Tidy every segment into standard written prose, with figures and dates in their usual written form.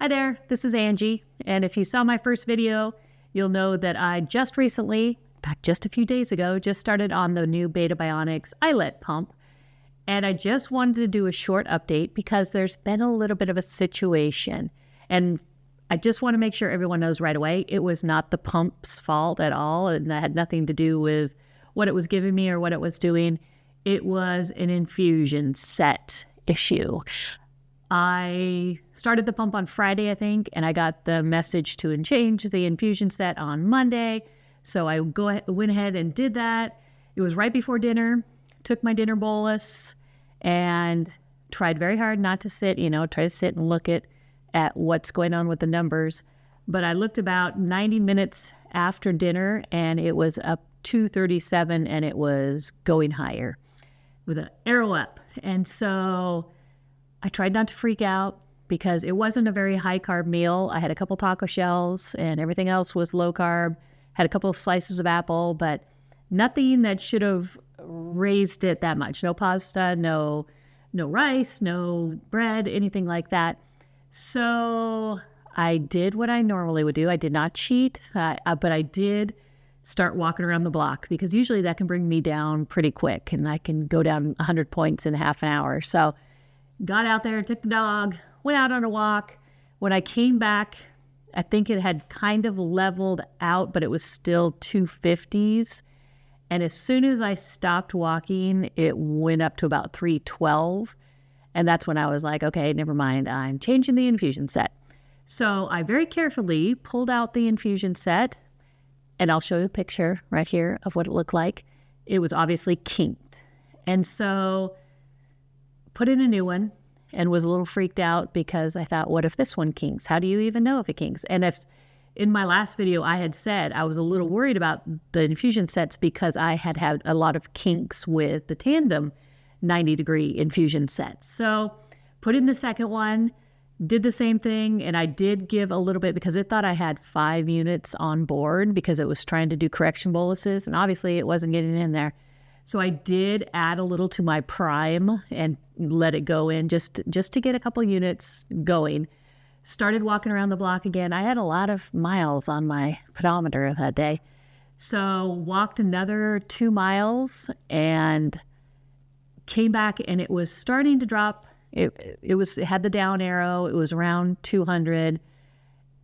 there, this is Angie, and if you saw my first video, you'll know that I just recently, in fact just a few days ago, just started on the new Beta Bionics iLet pump, and I just wanted to do a short update because there's been a little bit of a situation, and I just want to make sure everyone knows right away, it was not the pump's fault at all, and that had nothing to do with what it was giving me or what it was doing. It was an infusion set issue. I started the pump on Friday, I think, and I got the message to change the infusion set on Monday. So I went ahead and did that. It was right before dinner, took my dinner bolus, and tried very hard not to sit, try to sit and look at what's going on with the numbers. But I looked about 90 minutes after dinner, and it was up 237, and it was going higher with an arrow up. And so I tried not to freak out because it wasn't a very high carb meal. I had a couple taco shells and everything else was low carb. Had a couple slices of apple, but nothing that should have raised it that much. No pasta, no rice, no bread, anything like that. So I did what I normally would do. I did not cheat, but I did start walking around the block because usually that can bring me down pretty quick and I can go down 100 points in half an hour. So got out there, took the dog, went out on a walk. When I came back, I think it had kind of leveled out, but it was still 250s. And as soon as I stopped walking, it went up to about 312. And that's when I was like, okay, never mind, I'm changing the infusion set. So I very carefully pulled out the infusion set, and I'll show you a picture right here of what it looked like. It was obviously kinked. And so put in a new one and was a little freaked out because I thought, what if this one kinks? How do you even know if it kinks? And if in my last video I had said I was a little worried about the infusion sets because I had had a lot of kinks with the Tandem 90-degree infusion sets. So put in the second one, did the same thing, and I did give a little bit because it thought I had 5 units on board because it was trying to do correction boluses, and obviously it wasn't getting in there. So I did add a little to my prime and let it go in just to get a couple units going. Started walking around the block again. I had a lot of miles on my pedometer that day. So walked another 2 miles and came back, and it was starting to drop. It had the down arrow. It was around 200.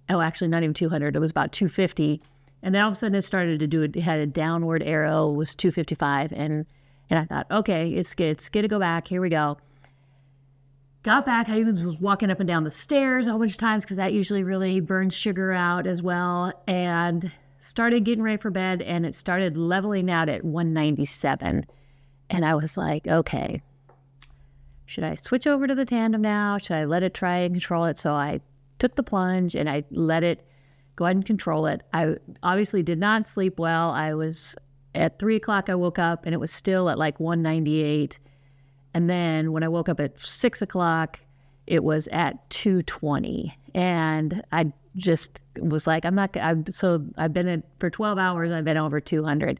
Oh, actually not even 200. It was about 250. And then all of a sudden it started to do it. It had a downward arrow, was 255. And I thought, okay, it's good to go back. Here we go. Got back. I even was walking up and down the stairs a whole bunch of times because that usually really burns sugar out as well. And started getting ready for bed, and it started leveling out at 197. And I was like, okay, should I switch over to the Tandem now? Should I let it try and control it? So I took the plunge and I let it go ahead and control it. I obviously did not sleep well. I was at 3 o'clock, I woke up and it was still at like 198. And then when I woke up at 6 o'clock, it was at 220. And I just was like, I've been for 12 hours, I've been over 200.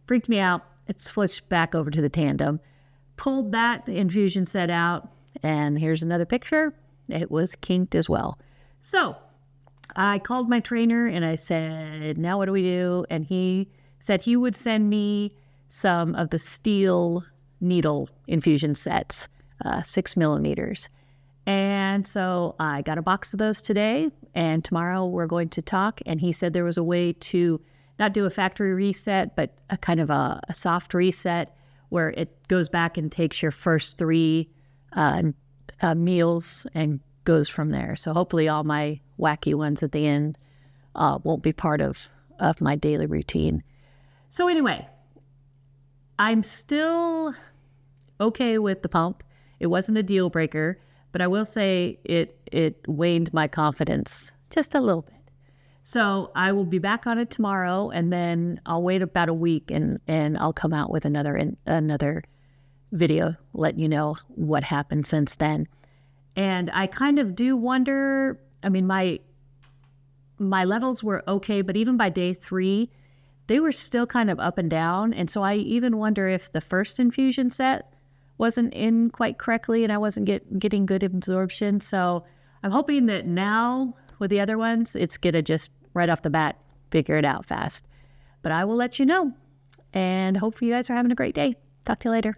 Freaked me out. It switched back over to the Tandem. Pulled that infusion set out, and here's another picture. It was kinked as well. So I called my trainer and I said, now what do we do? And he said he would send me some of the steel needle infusion sets, 6 millimeters. And so I got a box of those today, and tomorrow we're going to talk. And he said there was a way to not do a factory reset, but a kind of a soft reset where it goes back and takes your first 3 meals and goes from there. So hopefully all my wacky ones at the end won't be part of my daily routine. So anyway, I'm still okay with the pump. It wasn't a deal breaker, but I will say it waned my confidence just a little bit. So I will be back on it tomorrow, and then I'll wait about a week and I'll come out with another video, let you know what happened since then. And I kind of do wonder, I mean, my levels were okay, but even by day 3, they were still kind of up and down. And so I even wonder if the first infusion set wasn't in quite correctly and I wasn't getting good absorption. So I'm hoping that now with the other ones, it's going to just right off the bat figure it out fast. But I will let you know. And hopefully you guys are having a great day. Talk to you later.